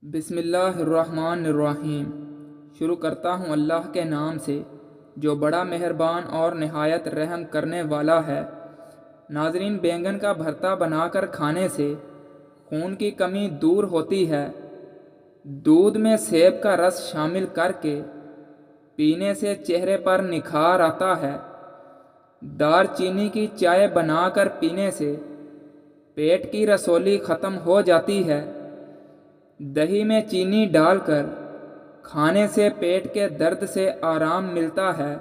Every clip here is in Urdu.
بسم اللہ الرحمن الرحیم۔ شروع کرتا ہوں اللہ کے نام سے جو بڑا مہربان اور نہایت رحم کرنے والا ہے۔ ناظرین، بینگن کا بھرتا بنا کر کھانے سے خون کی کمی دور ہوتی ہے۔ دودھ میں سیب کا رس شامل کر کے پینے سے چہرے پر نکھار آتا ہے۔ دار چینی کی چائے بنا کر پینے سے پیٹ کی رسولی ختم ہو جاتی ہے۔ دہی میں چینی ڈال کر کھانے سے پیٹ کے درد سے آرام ملتا ہے۔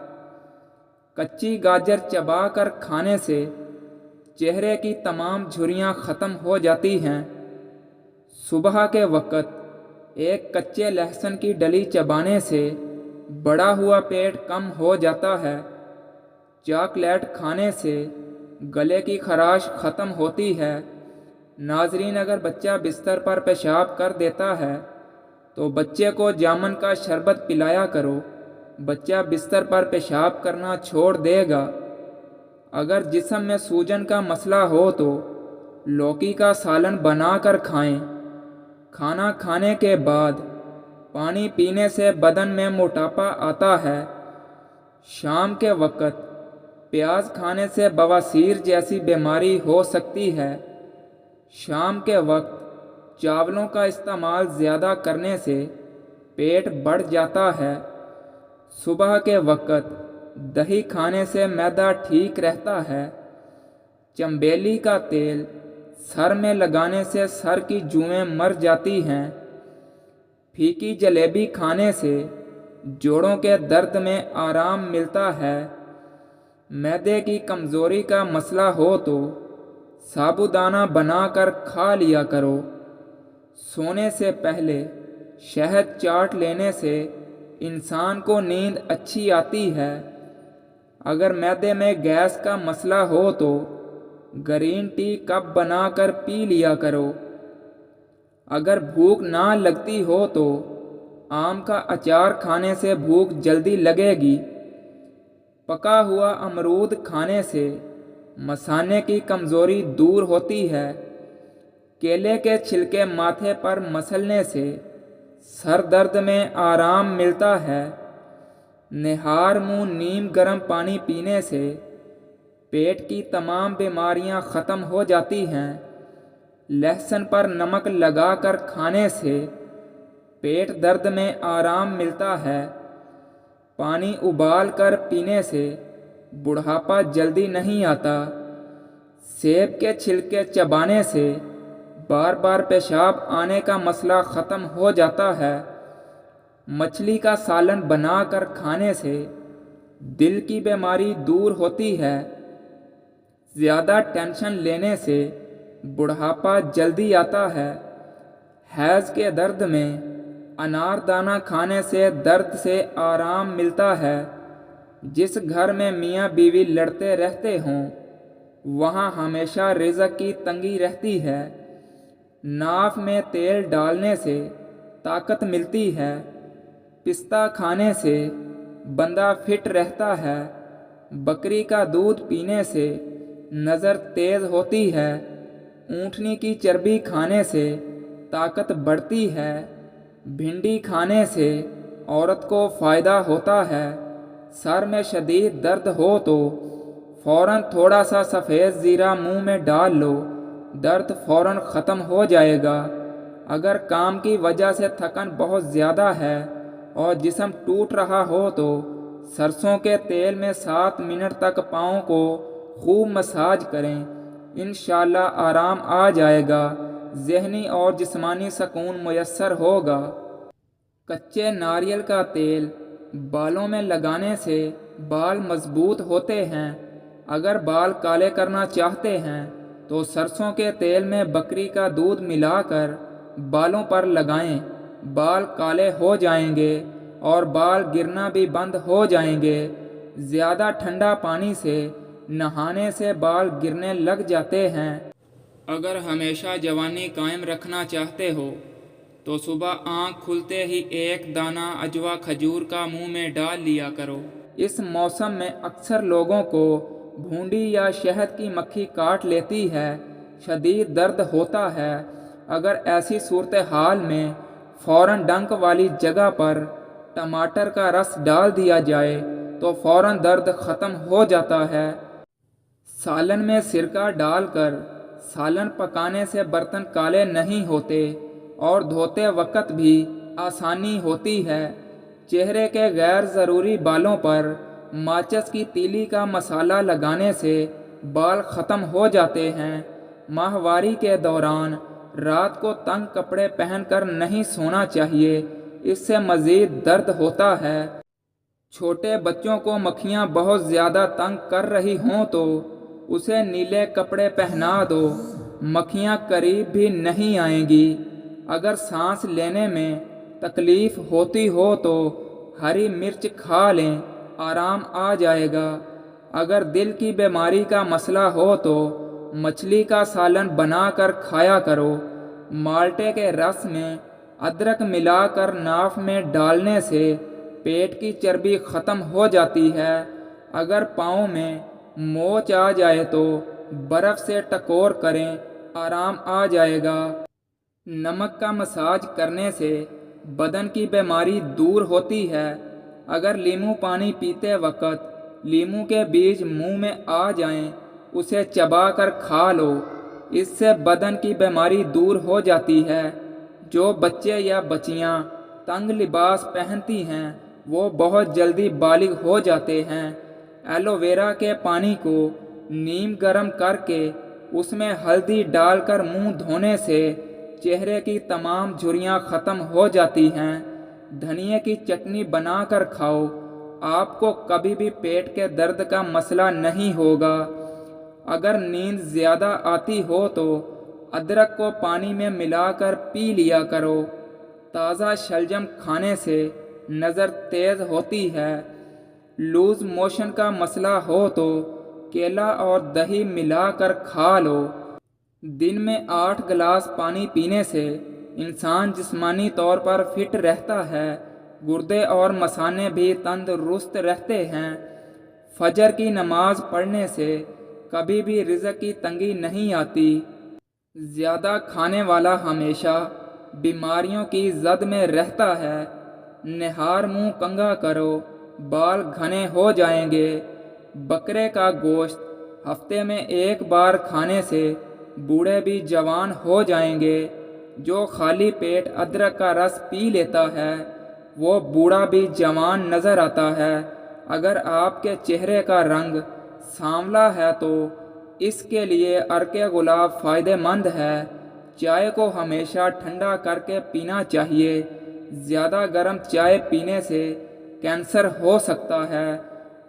کچی گاجر چبا کر کھانے سے چہرے کی تمام جھریاں ختم ہو جاتی ہیں۔ صبح کے وقت ایک کچے لہسن کی ڈلی چبانے سے بڑا ہوا پیٹ کم ہو جاتا ہے۔ چاکلیٹ کھانے سے گلے کی خراش ختم ہوتی ہے۔ ناظرین، اگر بچہ بستر پر پیشاب کر دیتا ہے تو بچے کو جامن کا شربت پلایا کرو، بچہ بستر پر پیشاب کرنا چھوڑ دے گا۔ اگر جسم میں سوجن کا مسئلہ ہو تو لوکی کا سالن بنا کر کھائیں۔ کھانا کھانے کے بعد پانی پینے سے بدن میں موٹاپا آتا ہے۔ شام کے وقت پیاز کھانے سے بواسیر جیسی بیماری ہو سکتی ہے۔ شام کے وقت چاولوں کا استعمال زیادہ کرنے سے پیٹ بڑھ جاتا ہے۔ صبح کے وقت دہی کھانے سے معدہ ٹھیک رہتا ہے۔ چنبیلی کا تیل سر میں لگانے سے سر کی جوئیں مر جاتی ہیں۔ پھیکی جلیبی کھانے سے جوڑوں کے درد میں آرام ملتا ہے۔ معدے کی کمزوری کا مسئلہ ہو تو سابودانہ بنا کر کھا لیا کرو۔ سونے سے پہلے شہد چاٹ لینے سے انسان کو نیند اچھی آتی ہے۔ اگر معدے میں گیس کا مسئلہ ہو تو گرین ٹی کپ بنا کر پی لیا کرو۔ اگر بھوک نہ لگتی ہو تو آم کا اچار کھانے سے بھوک جلدی لگے گی۔ پکا ہوا امرود کھانے سے مثانے کی کمزوری دور ہوتی ہے۔ کیلے کے چھلکے ماتھے پر مسلنے سے سر درد میں آرام ملتا ہے۔ نہار منہ نیم گرم پانی پینے سے پیٹ کی تمام بیماریاں ختم ہو جاتی ہیں۔ لہسن پر نمک لگا کر کھانے سے پیٹ درد میں آرام ملتا ہے۔ پانی ابال کر پینے سے بڑھاپا جلدی نہیں آتا۔ سیب کے چھلکے چبانے سے بار بار پیشاب آنے کا مسئلہ ختم ہو جاتا ہے۔ مچھلی کا سالن بنا کر کھانے سے دل کی بیماری دور ہوتی ہے۔ زیادہ ٹینشن لینے سے بڑھاپا جلدی آتا ہے۔ حیض کے درد میں انار دانہ کھانے سے درد سے آرام ملتا ہے۔ جس گھر میں میاں بیوی لڑتے رہتے ہوں وہاں ہمیشہ رزق کی تنگی رہتی ہے۔ ناف میں تیل ڈالنے سے طاقت ملتی ہے۔ پستہ کھانے سے بندہ فٹ رہتا ہے۔ بکری کا دودھ پینے سے نظر تیز ہوتی ہے۔ اونٹنی کی چربی کھانے سے طاقت بڑھتی ہے۔ بھنڈی کھانے سے عورت کو فائدہ ہوتا ہے۔ سر میں شدید درد ہو تو فوراً تھوڑا سا سفید زیرہ منہ میں ڈال لو، درد فوراً ختم ہو جائے گا۔ اگر کام کی وجہ سے تھکن بہت زیادہ ہے اور جسم ٹوٹ رہا ہو تو سرسوں کے تیل میں 7 منٹ تک پاؤں کو خوب مساج کریں، انشاءاللہ آرام آ جائے گا، ذہنی اور جسمانی سکون میسر ہوگا۔ کچے ناریل کا تیل بالوں میں لگانے سے بال مضبوط ہوتے ہیں۔ اگر بال کالے کرنا چاہتے ہیں تو سرسوں کے تیل میں بکری کا دودھ ملا کر بالوں پر لگائیں، بال کالے ہو جائیں گے اور بال گرنا بھی بند ہو جائیں گے۔ زیادہ ٹھنڈا پانی سے نہانے سے بال گرنے لگ جاتے ہیں۔ اگر ہمیشہ جوانی قائم رکھنا چاہتے ہو تو صبح آنکھ کھلتے ہی ایک دانہ عجوا کھجور کا منہ میں ڈال لیا کرو۔ اس موسم میں اکثر لوگوں کو بھونڈی یا شہد کی مکھی کاٹ لیتی ہے، شدید درد ہوتا ہے۔ اگر ایسی صورتحال میں فوراً ڈنک والی جگہ پر ٹماٹر کا رس ڈال دیا جائے تو فوراً درد ختم ہو جاتا ہے۔ سالن میں سرکہ ڈال کر سالن پکانے سے برتن کالے نہیں ہوتے اور دھوتے وقت بھی آسانی ہوتی ہے۔ چہرے کے غیر ضروری بالوں پر ماچس کی تیلی کا مسالہ لگانے سے بال ختم ہو جاتے ہیں۔ ماہواری کے دوران رات کو تنگ کپڑے پہن کر نہیں سونا چاہیے، اس سے مزید درد ہوتا ہے۔ چھوٹے بچوں کو مکھیاں بہت زیادہ تنگ کر رہی ہوں تو اسے نیلے کپڑے پہنا دو، مکھیاں قریب بھی نہیں آئیں گی۔ اگر سانس لینے میں تکلیف ہوتی ہو تو ہری مرچ کھا لیں، آرام آ جائے گا۔ اگر دل کی بیماری کا مسئلہ ہو تو مچھلی کا سالن بنا کر کھایا کرو۔ مالٹے کے رس میں ادرک ملا کر ناف میں ڈالنے سے پیٹ کی چربی ختم ہو جاتی ہے۔ اگر پاؤں میں موچ آ جائے تو برف سے ٹکور کریں، آرام آ جائے گا۔ نمک کا مساج کرنے سے بدن کی بیماری دور ہوتی ہے۔ اگر لیمو پانی پیتے وقت لیمو کے بیج منہ میں آ جائیں، اسے چبا کر کھا لو، اس سے بدن کی بیماری دور ہو جاتی ہے۔ جو بچے یا بچیاں تنگ لباس پہنتی ہیں وہ بہت جلدی بالغ ہو جاتے ہیں۔ ایلو ویرا کے پانی کو نیم گرم کر کے اس میں ہلدی ڈال کر منہ دھونے سے چہرے کی تمام جھریاں ختم ہو جاتی ہیں۔ دھنیے کی چٹنی بنا کر کھاؤ، آپ کو کبھی بھی پیٹ کے درد کا مسئلہ نہیں ہوگا۔ اگر نیند زیادہ آتی ہو تو ادرک کو پانی میں ملا کر پی لیا کرو۔ تازہ شلجم کھانے سے نظر تیز ہوتی ہے۔ لوز موشن کا مسئلہ ہو تو کیلا اور دہی ملا کر کھا لو۔ دن میں 8 گلاس پانی پینے سے انسان جسمانی طور پر فٹ رہتا ہے، گردے اور مثانے بھی تندرست رہتے ہیں۔ فجر کی نماز پڑھنے سے کبھی بھی رزق کی تنگی نہیں آتی۔ زیادہ کھانے والا ہمیشہ بیماریوں کی زد میں رہتا ہے۔ نہار منہ کنگھا کرو، بال گھنے ہو جائیں گے۔ بکرے کا گوشت ہفتے میں 1 بار کھانے سے بوڑھے بھی جوان ہو جائیں گے۔ جو خالی پیٹ ادرک کا رس پی لیتا ہے وہ بوڑھا بھی جوان نظر آتا ہے۔ اگر آپ کے چہرے کا رنگ سانولا ہے تو اس کے لیے عرق گلاب فائدہ مند ہے۔ چائے کو ہمیشہ ٹھنڈا کر کے پینا چاہیے۔ زیادہ گرم چائے پینے سے کینسر ہو سکتا ہے۔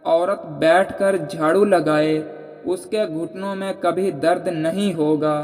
عورت بیٹھ کر جھاڑو لگائے، اس کے گھٹنوں میں کبھی درد نہیں ہوگا۔